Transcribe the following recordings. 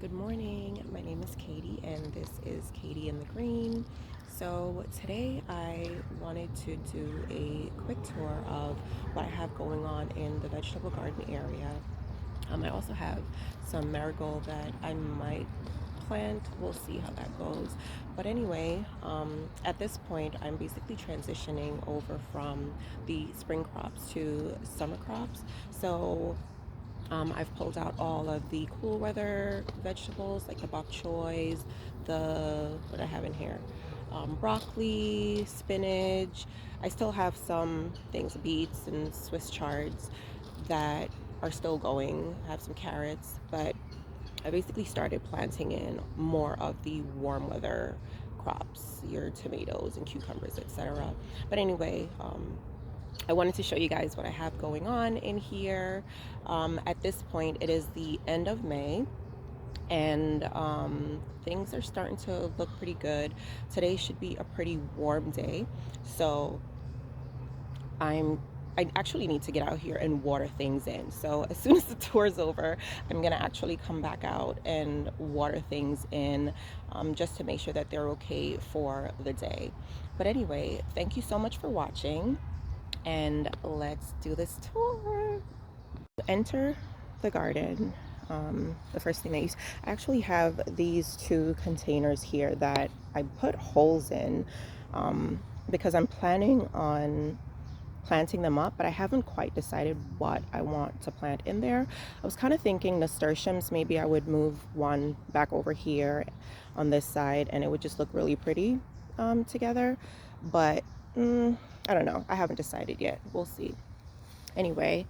Good morning. My name is Katie, and this is Katie in the Green. So, today I wanted to do a quick tour of what I have going on in the vegetable garden area. I also have some marigold that I might plant. We'll see how that goes. But anyway, at this point, I'm basically transitioning over from the spring crops to summer crops. So, I've pulled out all of the cool weather vegetables like the bok choys, what I have in here, broccoli, spinach. I still have some things, beets and Swiss chards that are still going. I have some carrots, but I basically started planting in more of the warm weather crops, your tomatoes and cucumbers, etc. But anyway, I wanted to show you guys what I have going on in here. At this point, it is the end of May, and things are starting to look pretty good. Today should be a pretty warm day, so I'm I actually need to get out here and water things in. So as soon as the tour is over, I'm gonna actually come back out and water things in, just to make sure that they're okay for the day. But anyway, thank you so much for watching, and let's do this tour. Enter the garden. The first thing I actually have these two containers here that I put holes in, because I'm planning on planting them up, but I haven't quite decided what I want to plant in there. I was kind of thinking nasturtiums. Maybe I would move one back over here on this side, and it would just look really pretty together. But I don't know. I haven't decided yet. We'll see. Anyway,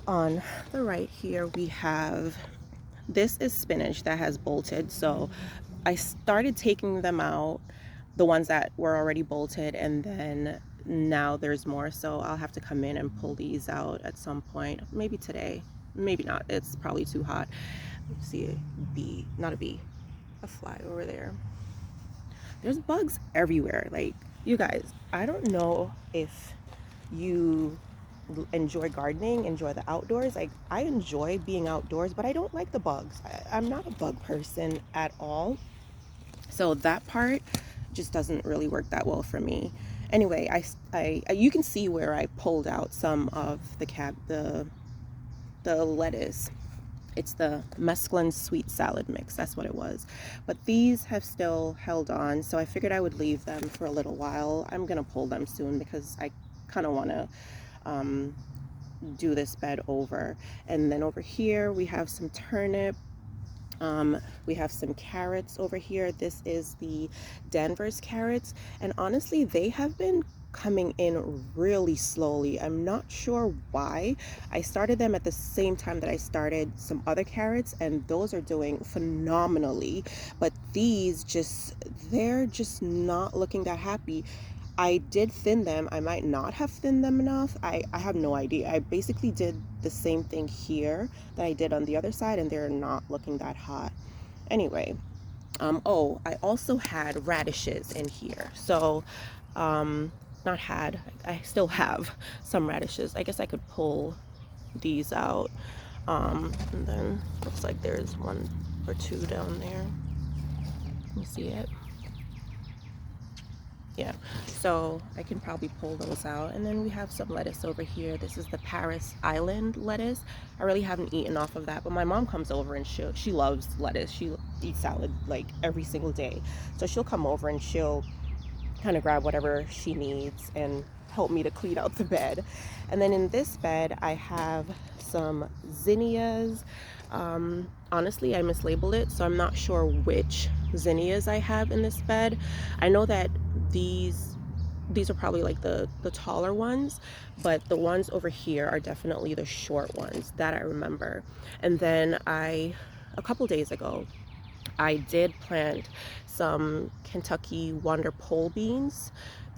on the right here we have, this is spinach that has bolted. So I started taking them out, the ones that were already bolted, and then now there's more, so I'll have to come in and pull these out at some point, maybe today, maybe not. It's probably too hot. See a bee, not a bee, a fly over there. There's bugs everywhere. Like, you guys, I don't know if you enjoy gardening, enjoy the outdoors. Like, I enjoy being outdoors, but I don't like the bugs. I'm not a bug person at all, so that part just doesn't really work that well for me. Anyway, you can see where I pulled out some of the lettuce. It's the mesclun sweet salad mix, that's what it was. But these have still held on, so I figured I would leave them for a little while. I'm gonna pull them soon because I kind of want to do this bed over. And then over here we have some turnip. We have some carrots over here. This is the Danvers carrots, and honestly they have been coming in really slowly. I'm not sure why. I started them at the same time that I started some other carrots, and those are doing phenomenally, but these they're just not looking that happy. I did thin them. I might not have thinned them enough. I have no idea. I basically did the same thing here that I did on the other side, and they're not looking that hot. Anyway, oh, I also had radishes in here. So, not had, I still have some radishes. I guess I could pull these out. And then looks like there's one or two down there. You see it? Yeah, so I can probably pull those out. And then we have some lettuce over here. This is the Paris Island lettuce. I really haven't eaten off of that, but my mom comes over and she loves lettuce. She eats salad like every single day, so she'll come over and she'll kind of grab whatever she needs and help me to clean out the bed. And then in this bed I have some zinnias. Honestly, I mislabeled it, so I'm not sure which zinnias I have in this bed. I know that these are probably like the taller ones, but the ones over here are definitely the short ones that I remember. And then a couple days ago, I did plant some Kentucky Wonder pole beans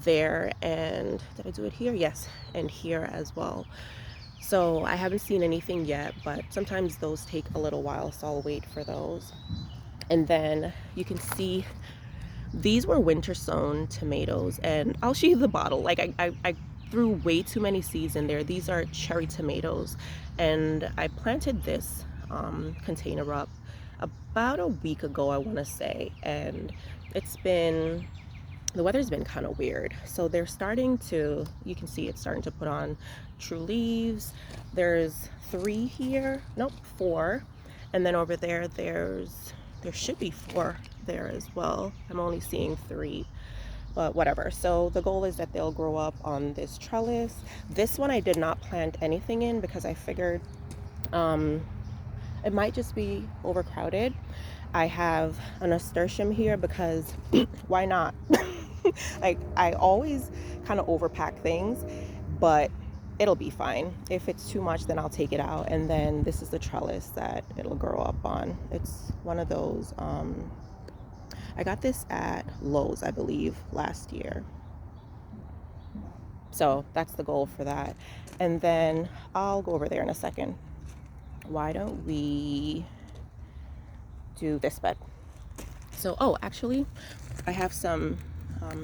there, and did I do it here? Yes, and here as well. So I haven't seen anything yet, but sometimes those take a little while, so I'll wait for those. And then you can see these were winter sown tomatoes, and I'll show you the bottle. Like, I threw way too many seeds in there. These are cherry tomatoes, and I planted this container up about a week ago, I want to say, and the weather's been kind of weird. So they're starting to, you can see it's starting to put on true leaves. There's 3 here, nope, 4. And then over there, there should be 4 there as well. I'm only seeing 3, but whatever. So the goal is that they'll grow up on this trellis. This one I did not plant anything in because I figured it might just be overcrowded. I have a nasturtium here because why not? Like, I always kind of overpack things, but it'll be fine. If it's too much, then I'll take it out. And then this is the trellis that it'll grow up on. It's one of those, I got this at Lowe's, I believe, last year. So that's the goal for that. And then I'll go over there in a second. Why don't we do this bed? So, oh, actually, I have some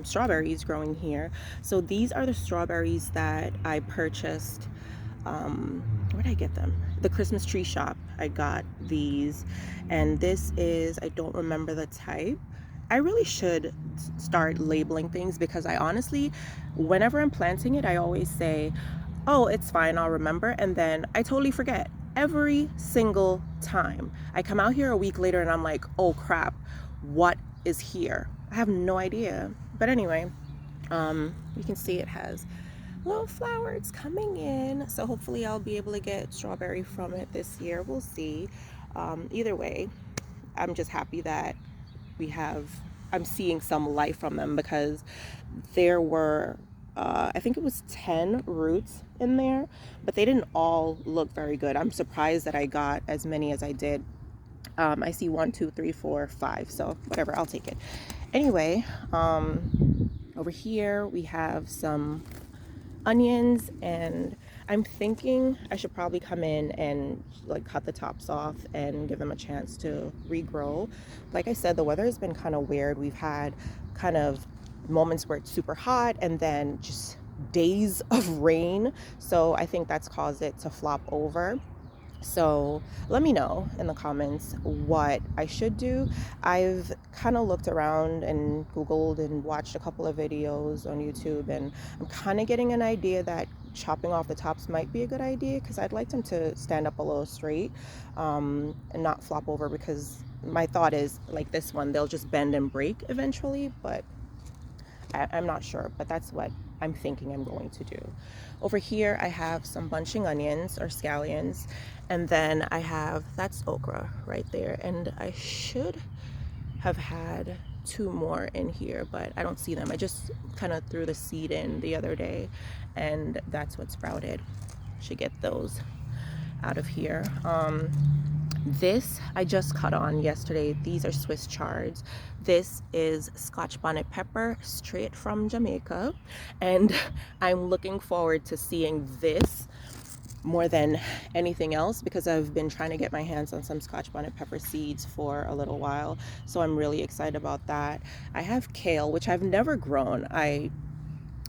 strawberries growing here. So these are the strawberries that I purchased. Where did I get them? The Christmas tree shop. I got these, and this is, I don't remember the type. I really should start labeling things because I honestly, whenever I'm planting it, I always say, oh, it's fine, I'll remember, and then I totally forget every single time. I come out here a week later and I'm like, oh crap, what is here? I have no idea. But anyway, you can see it has little flowers coming in, so hopefully I'll be able to get strawberry from it this year. We'll see. Either way, I'm just happy that I'm seeing some life from them, because there were I think it was 10 roots in there, but they didn't all look very good. I'm surprised that I got as many as I did. I see 1, 2, 3, 4, 5, so whatever, I'll take it. Anyway, over here we have some onions, and I'm thinking I should probably come in and like cut the tops off and give them a chance to regrow. Like I said, the weather has been kind of weird. We've had kind of moments where it's super hot and then just days of rain, so I think that's caused it to flop over. So let me know in the comments what I should do. I've kind of looked around and Googled and watched a couple of videos on YouTube, and I'm kind of getting an idea that chopping off the tops might be a good idea, because I'd like them to stand up a little straight and not flop over, because my thought is, like this one, they'll just bend and break eventually, but I'm not sure, but that's what I'm thinking I'm going to do. Over here I have some bunching onions or scallions, and then I have, that's okra right there, and I should have had 2 more in here, but I don't see them. I just kind of threw the seed in the other day and that's what sprouted. Should get those out of here. This I just cut on yesterday. These are Swiss chards. This is Scotch bonnet pepper straight from Jamaica, and I'm looking forward to seeing this more than anything else, because I've been trying to get my hands on some Scotch bonnet pepper seeds for a little while, so I'm really excited about that. I have kale, which I've never grown. I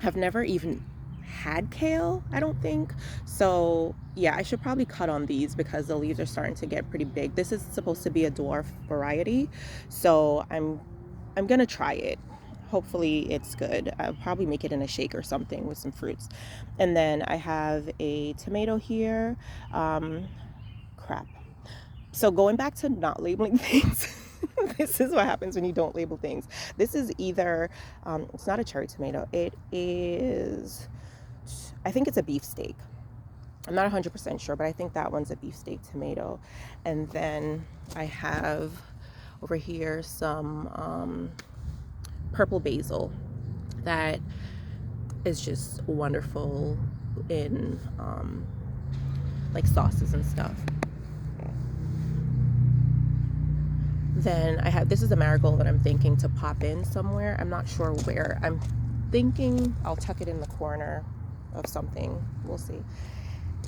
have never even had kale, I don't think. So yeah, I should probably cut on these because the leaves are starting to get pretty big. This is supposed to be a dwarf variety, so I'm gonna try it. Hopefully it's good. I'll probably make it in a shake or something with some fruits. And then I have a tomato here. Crap. So going back to not labeling things, this is what happens when you don't label things. This is either, it's not a cherry tomato. It is, I think it's a beefsteak. I'm not 100% sure, but I think that one's a beefsteak tomato. And then I have over here some purple basil that is just wonderful in like sauces and stuff. Then I have, this is a marigold that I'm thinking to pop in somewhere. I'm not sure where. I'm thinking I'll tuck it in the corner of something. We'll see.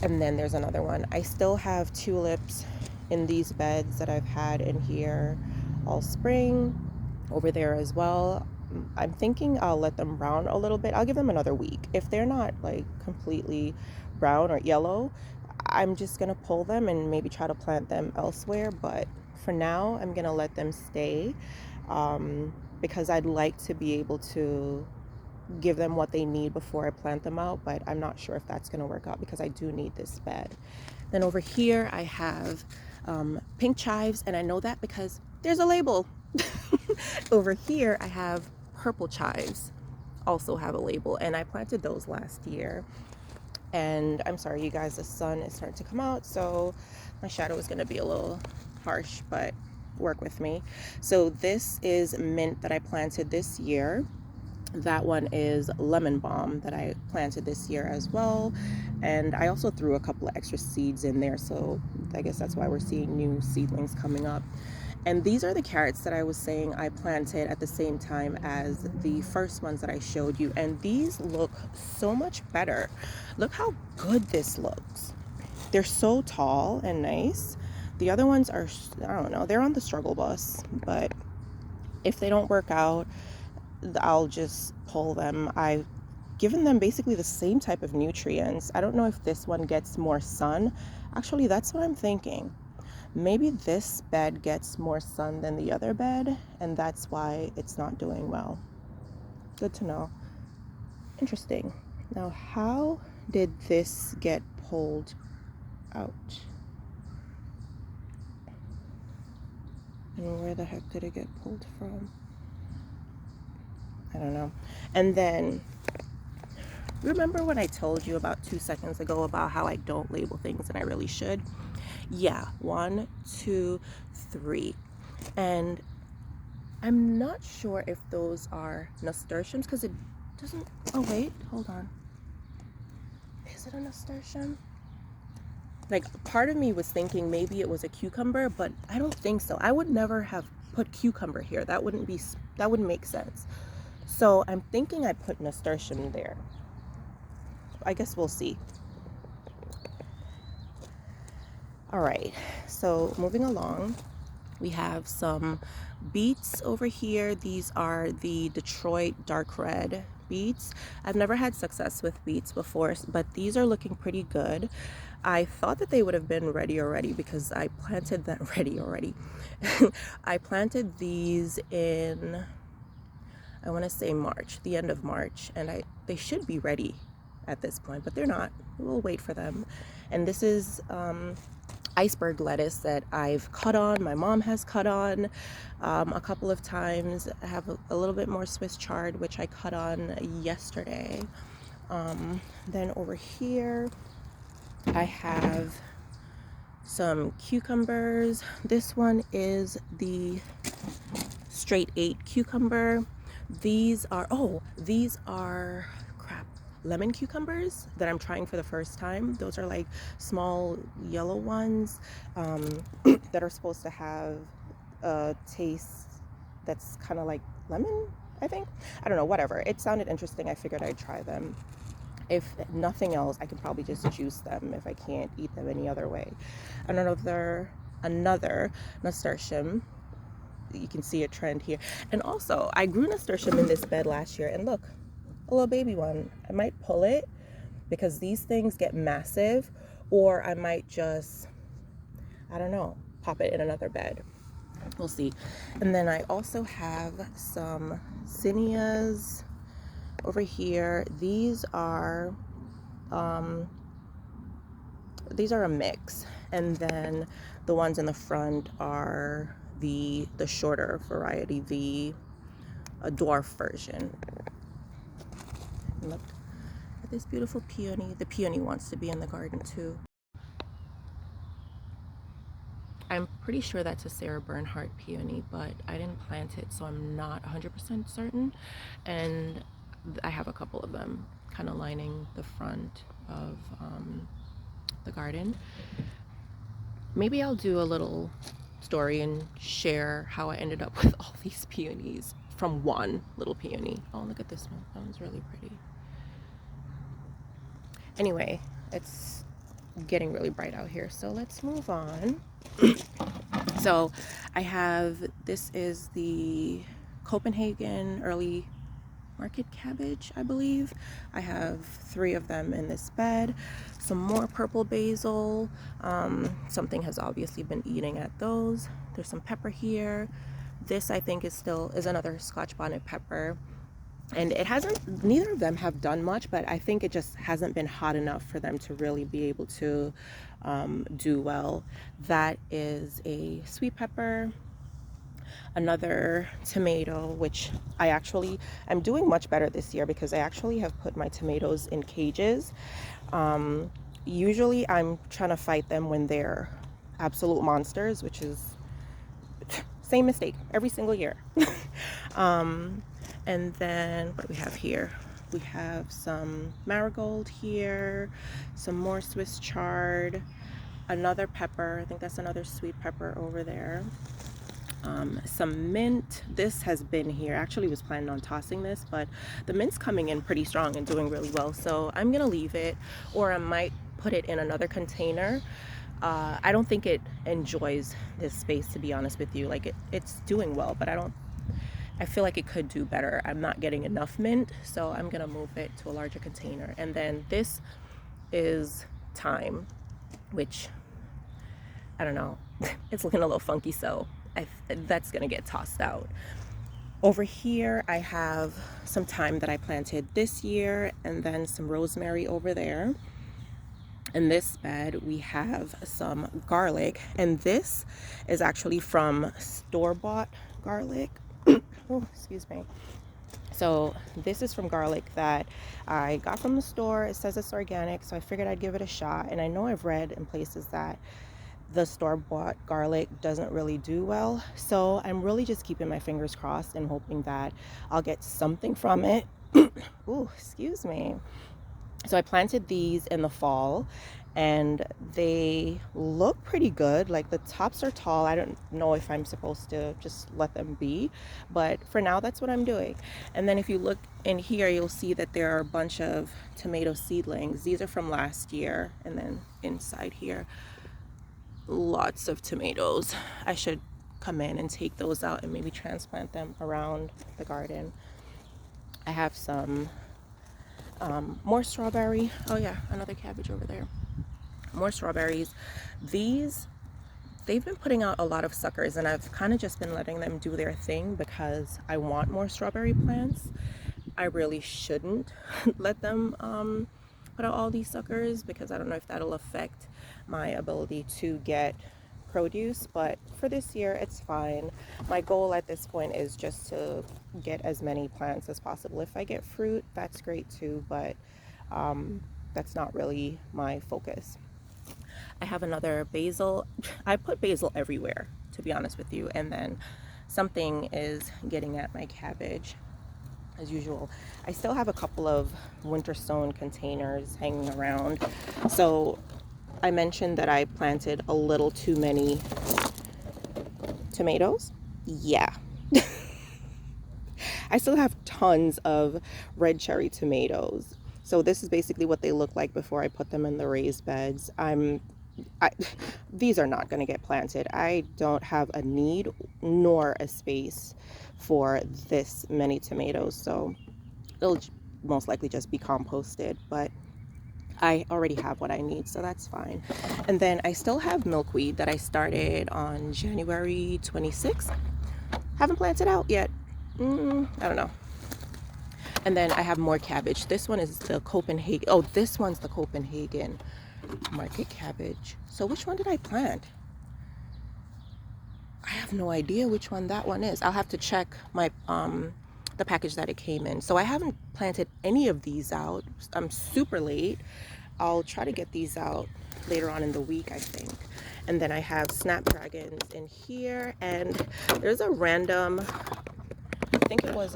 And then there's another one. I still have tulips in these beds that I've had in here all spring. Over there as well. I'm thinking I'll let them brown a little bit. I'll give them another week. If they're not like completely brown or yellow, I'm just gonna pull them and maybe try to plant them elsewhere. But for now, I'm gonna let them stay, because I'd like to be able to give them what they need before I plant them out, but I'm not sure if that's gonna work out because I do need this bed. Then over here I have pink chives, and I know that because there's a label. Over here I have purple chives, also have a label, and I planted those last year. And I'm sorry you guys, the sun is starting to come out, so my shadow is going to be a little harsh, but work with me. So this is mint that I planted this year. That one is lemon balm that I planted this year as well, and I also threw a couple of extra seeds in there, so I guess that's why we're seeing new seedlings coming up. And these are the carrots that I was saying I planted at the same time as the first ones that I showed you, and these look so much better. Look how good this looks. They're so tall and nice. The other ones are, I don't know, they're on the struggle bus, but if they don't work out, I'll just pull them. I've given them basically the same type of nutrients. I don't know if this one gets more sun. Actually, that's what I'm thinking. Maybe this bed gets more sun than the other bed, and that's why it's not doing well. Good to know. Interesting. Now, how did this get pulled out? And where the heck did it get pulled from? I don't know. And then, remember when I told you about 2 seconds ago about how I don't label things and I really should? Yeah, 1, 2, 3. And I'm not sure if those are nasturtiums because it doesn't, oh wait, hold on. Is it a nasturtium? Like, part of me was thinking maybe it was a cucumber, but I don't think so. I would never have put cucumber here. That wouldn't make sense. So I'm thinking I put nasturtium there. I guess we'll see. All right, so moving along, we have some beets over here. These are the Detroit dark red beets. I've never had success with beets before, but these are looking pretty good. I thought that they would have been ready already because I planted them ready already. I planted these in, I want to say March, the end of March, and they should be ready at this point, but they're not. We'll wait for them. And this is iceberg lettuce that I've cut on. My mom has cut on a couple of times. I have a little bit more Swiss chard, which I cut on yesterday. Then over here, I have some cucumbers. This one is the straight 8 cucumber. These are lemon cucumbers that I'm trying for the first time. Those are like small yellow ones that are supposed to have a taste that's kind of like lemon, I think. I don't know, whatever. It sounded interesting. I figured I'd try them. If nothing else, I can probably just juice them if I can't eat them any other way. Another nasturtium. You can see a trend here. And also, I grew nasturtium in this bed last year, and look, a little baby one. I might pull it because these things get massive, or I might just, I don't know, pop it in another bed. We'll see. And then I also have some zinnias over here. These are a mix, and then the ones in the front are the shorter variety, the dwarf version. Look at this beautiful peony. The peony wants to be in the garden too. I'm pretty sure that's a Sarah Bernhardt peony, but I didn't plant it, so I'm not 100% certain. And I have a couple of them kind of lining the front of the garden. Maybe I'll do a little story and share how I ended up with all these peonies from one little peony. Oh, look at this one. That one's really pretty. Anyway, it's getting really bright out here, so let's move on. So I have, this is the Copenhagen early market cabbage, I believe. I have 3 of them in this bed. Some more purple basil. Something has obviously been eating at those. There's some pepper here. This I think is another Scotch bonnet pepper. And it hasn't, neither of them have done much, but I think it just hasn't been hot enough for them to really be able to do well. That is a sweet pepper. Another tomato, which I'm doing much better this year because I actually have put my tomatoes in cages. Usually I'm trying to fight them when they're absolute monsters, which is same mistake every single year. And then what do we have here? We have some Marigold here, some more Swiss chard, another pepper. I think that's another sweet pepper over there. Some mint. This has been here. I actually was planning on tossing this, but the mint's coming in pretty strong and doing really well. So I'm gonna leave it, or I might put it in another container. I don't think it enjoys this space, to be honest with you. Like it's doing well, but I feel like it could do better. I'm not getting enough mint, so I'm gonna move it to a larger container. And then this is thyme, which I don't know, it's looking a little funky, so that's gonna get tossed out. Over here I have some thyme that I planted this year, and then some rosemary over there. In this bed we have some garlic, and this is actually from store-bought garlic. Oh, excuse me. So this is from garlic that I got from the store. It says it's organic, so I figured I'd give it a shot. And I know I've read in places that the store-bought garlic doesn't really do well, so I'm really just keeping my fingers crossed and hoping that I'll get something from it. Ooh, excuse me. So I planted these in the fall, and they look pretty good. Like the tops are tall. I don't know if I'm supposed to just let them be, but for now that's what I'm doing. And then if you look in here, you'll see that there are a bunch of tomato seedlings. These are from last year. And then inside here, lots of tomatoes. I should come in and take those out and maybe transplant them around the garden. I have some more strawberry. Oh yeah, another cabbage over there. More strawberries. They've been putting out a lot of suckers, and I've kind of just been letting them do their thing because I want more strawberry plants. I really shouldn't let them put out all these suckers because I don't know if that'll affect my ability to get produce, but for this year it's fine. My goal at this point is just to get as many plants as possible. If I get fruit, that's great too, but that's not really my focus. I have another basil. I put basil everywhere, to be honest with you, and then something is getting at my cabbage as usual. I still have a couple of winter stone containers hanging around. So I mentioned that I planted a little too many tomatoes. Yeah. I still have tons of red cherry tomatoes. So this is basically what they look like before I put them in the raised beds. These are not going to get planted. I don't have a need nor a space for this many tomatoes, so they'll most likely just be composted, but I already have what I need, so that's fine. And then I still have milkweed that I started on January 26th. Haven't planted out yet. I don't know. And then I have more cabbage. This one is the Copenhagen. Oh, this one's the Copenhagen market cabbage. So which one did I plant? I have no idea which one that one is. I'll have to check my the package that it came in. So I haven't planted any of these out. I'm super late. I'll try to get these out later on in the week, I think. And then I have snapdragons in here, and there's a random, I think it was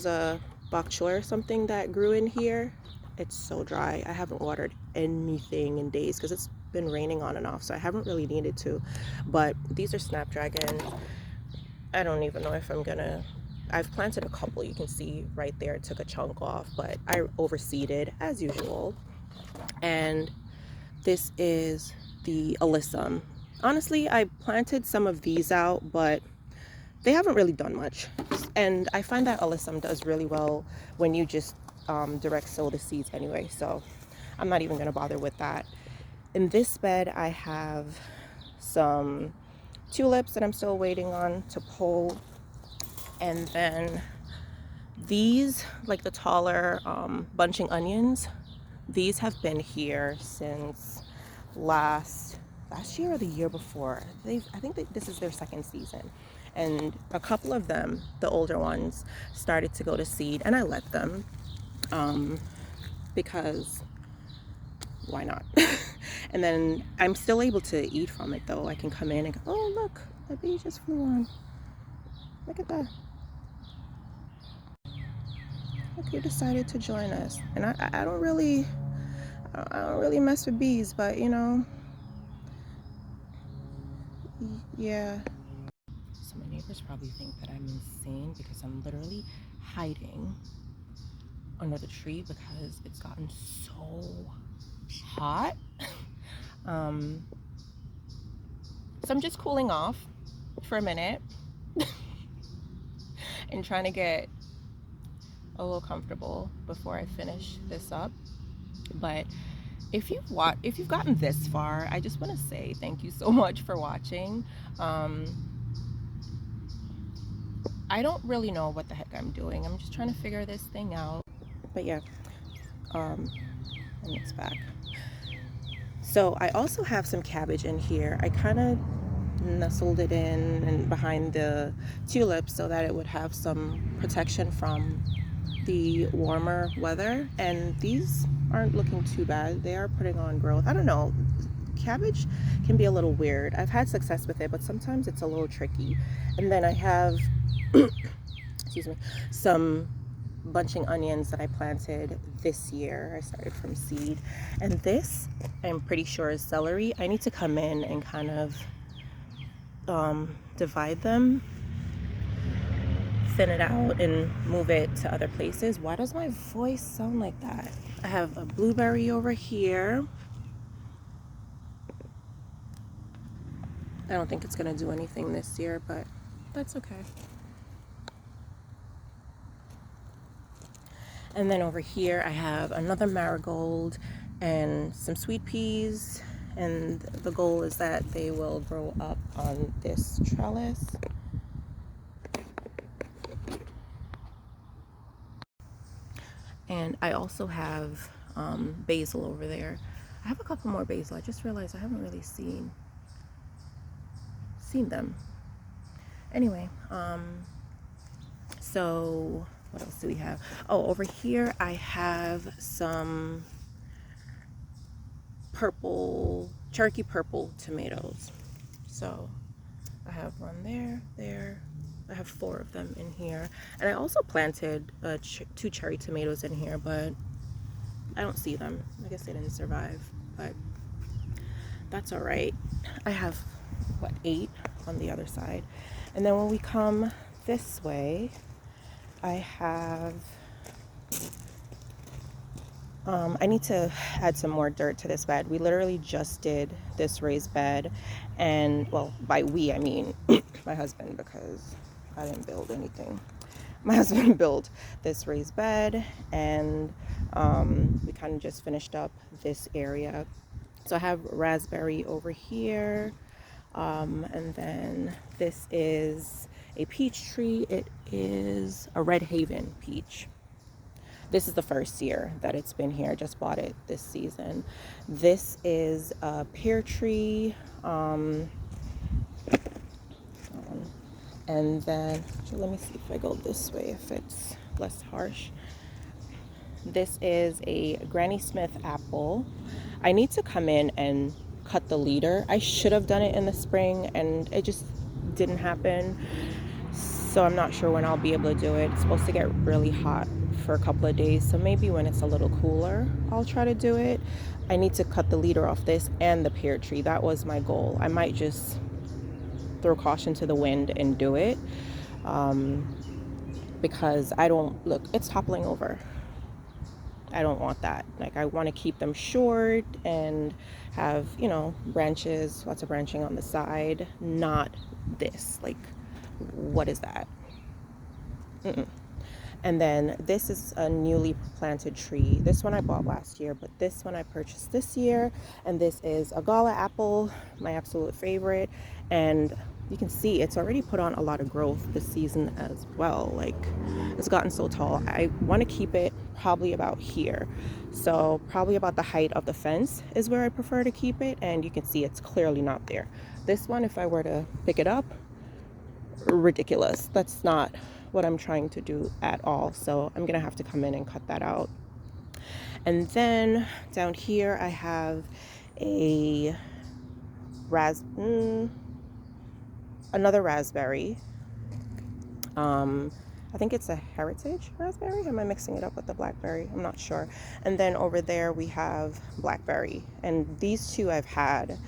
a bok choy or something that grew in here. It's so dry. I haven't watered anything in days because it's been raining on and off, so I haven't really needed to. But these are snapdragons. I don't even know if I've planted a couple. You can see right there, it took a chunk off, but I overseeded as usual. And this is the alyssum. Honestly, I planted some of these out, but they haven't really done much. And I find that alyssum does really well when you just direct sow the seeds anyway, so I'm not even going to bother with that. In this bed I have some tulips that I'm still waiting on to pull. And then these, like the taller bunching onions, these have been here since last year or the year before. I think that this is their second season. And a couple of them, the older ones, started to go to seed, and I let them because why not? And then I'm still able to eat from it though. I can come in and go, oh look, a bee just flew on. Look at that. Look, you decided to join us. And I don't really mess with bees, but you know, yeah. So my neighbors probably think that I'm insane because I'm literally hiding under the tree because it's gotten so hot. So I'm just cooling off for a minute and trying to get a little comfortable before I finish this up. But if you've gotten this far, I just want to say thank you so much for watching. I don't really know what the heck I'm doing. I'm just trying to figure this thing out. But yeah, and it's back. So I also have some cabbage in here. I kind of nestled it in and behind the tulips so that it would have some protection from the warmer weather, and these aren't looking too bad. They are putting on growth. I don't know, cabbage can be a little weird. I've had success with it, but sometimes it's a little tricky. And then I have excuse me, some bunching onions that I planted this year. I started from seed, and this I'm pretty sure is celery. I need to come in and kind of divide them, thin it out, and move it to other places. Why does my voice sound like that? I have a blueberry over here. I don't think it's gonna do anything this year, but that's okay. And then over here I have another marigold and some sweet peas, and the goal is that they will grow up on this trellis. And I also have basil over there. I have a couple more basil. I just realized I haven't really seen them. Anyway, so what else do we have? Oh, over here I have some purple, cherokee purple tomatoes. So I have one there. I have 4 of them in here. And I also planted 2 cherry tomatoes in here, but I don't see them. I guess they didn't survive, but that's all right. I have, what, 8 on the other side. And then when we come this way, I have, I need to add some more dirt to this bed. We literally just did this raised bed, and, well, by we, I mean my husband, because I didn't build anything. My husband built this raised bed, and we kind of just finished up this area. So I have raspberry over here, and then this is a peach tree. It is a Red Haven peach. This is the first year that it's been here. I just bought it this season. This is a pear tree. And then, let me see if I go this way, if it's less harsh. This is a Granny Smith apple. I need to come in and cut the leader. I should have done it in the spring, and it just didn't happen. So I'm not sure when I'll be able to do it. It's supposed to get really hot for a couple of days, so maybe when it's a little cooler I'll try to do it. I need to cut the leader off this and the pear tree. That was my goal. I might just throw caution to the wind and do it, because I don't, look, it's toppling over. I don't want that. Like, I want to keep them short and have, you know, branches, lots of branching on the side, not this. Like, what is that? And then this is a newly planted tree. This one I bought last year, but this one I purchased this year. And this is a gala apple, my absolute favorite. And you can see it's already put on a lot of growth this season as well. Like, it's gotten so tall. I want to keep it probably about here. So probably about the height of the fence is where I prefer to keep it. And you can see it's clearly not there. This one, if I were to pick it up, ridiculous. That's not what I'm trying to do at all. So I'm gonna have to come in and cut that out. And then down here I have a another raspberry. I think it's a heritage raspberry. Am I mixing it up with the blackberry? I'm not sure. And then over there we have blackberry, and these two I've had.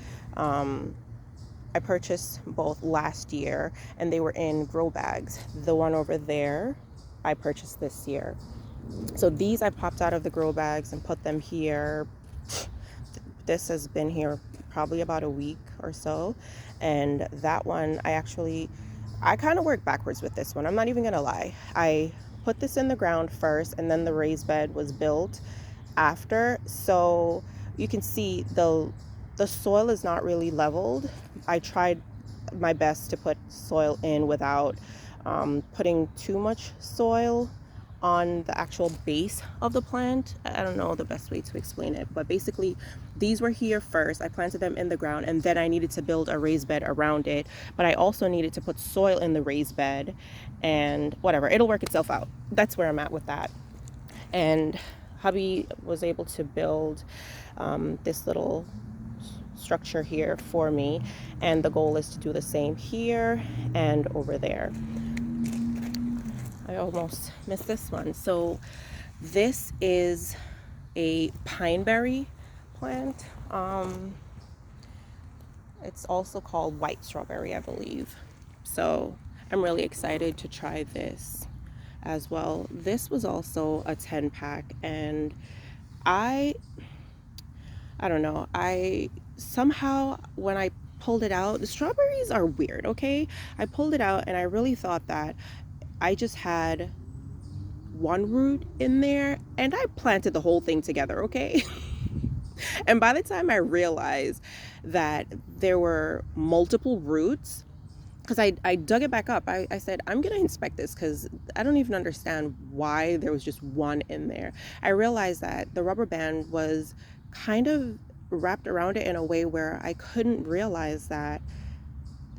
I purchased both last year and they were in grow bags. The one over there I purchased this year. So these I popped out of the grow bags and put them here. This has been here probably about a week or so. And that one I kind of worked backwards with this one. I'm not even gonna lie. I put this in the ground first and then the raised bed was built after. So you can see the soil is not really leveled. I tried my best to put soil in without putting too much soil on the actual base of the plant. I don't know the best way to explain it, but basically these were here first. I planted them in the ground and then I needed to build a raised bed around it, but I also needed to put soil in the raised bed, and whatever, it'll work itself out. That's where I'm at with that. And hubby was able to build this little structure here for me, and the goal is to do the same here and over there. I almost missed this one. So this is a pineberry plant. It's also called white strawberry, I believe. So I'm really excited to try this as well. This was also a 10 pack, and I don't know, somehow when I pulled it out, the strawberries are weird, okay? I pulled it out and I really thought that I just had one root in there, and I planted the whole thing together, okay? And by the time I realized that there were multiple roots, because I dug it back up, I said, I'm gonna inspect this because I don't even understand why there was just one in there. I realized that the rubber band was kind of wrapped around it in a way where I couldn't realize that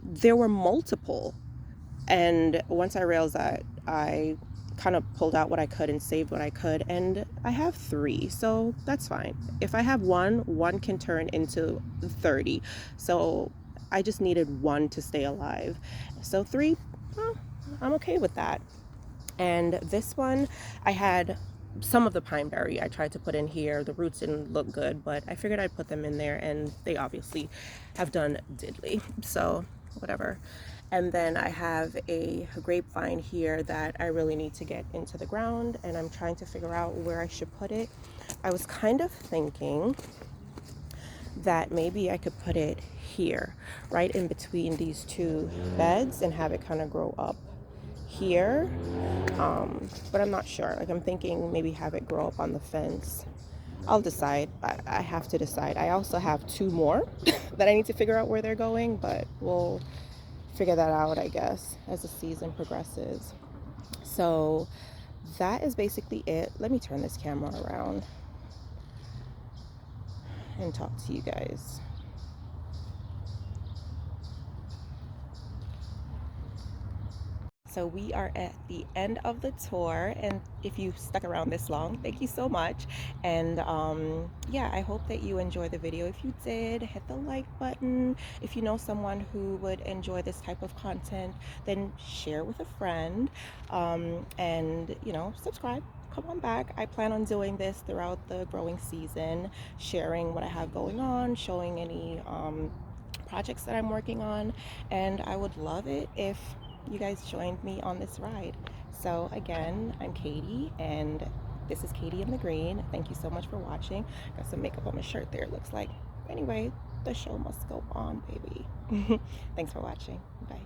there were multiple. And once I realized that, I kind of pulled out what I could and saved what I could, and I have 3, so that's fine. If I have one can turn into 30, so I just needed 1 to stay alive. So 3, well, I'm okay with that. And this one, I had some of the pineberry I tried to put in here. The roots didn't look good, but I figured I'd put them in there, and they obviously have done diddly, so whatever. And then I have a grapevine here that I really need to get into the ground, and I'm trying to figure out where I should put it. I was kind of thinking that maybe I could put it here, right in between these 2 beds, and have it kind of grow up here. But I'm not sure. Like, I'm thinking maybe have it grow up on the fence. I'll decide. I have to decide. I also have 2 more that I need to figure out where they're going, but we'll figure that out, I guess, as the season progresses. So that is basically it. Let me turn this camera around and talk to you guys. So we are at the end of the tour, and if you stuck around this long, thank you so much. And yeah, I hope that you enjoyed the video. If you did, hit the like button. If you know someone who would enjoy this type of content, then share with a friend, and you know, subscribe. Come on back. I plan on doing this throughout the growing season, sharing what I have going on, showing any projects that I'm working on, and I would love it if you guys joined me on this ride. So again, I'm Katie, and this is Katie in the Green. Thank you so much for watching. Got some makeup on my shirt there, it looks like. Anyway, the show must go on, baby. Thanks for watching. Bye.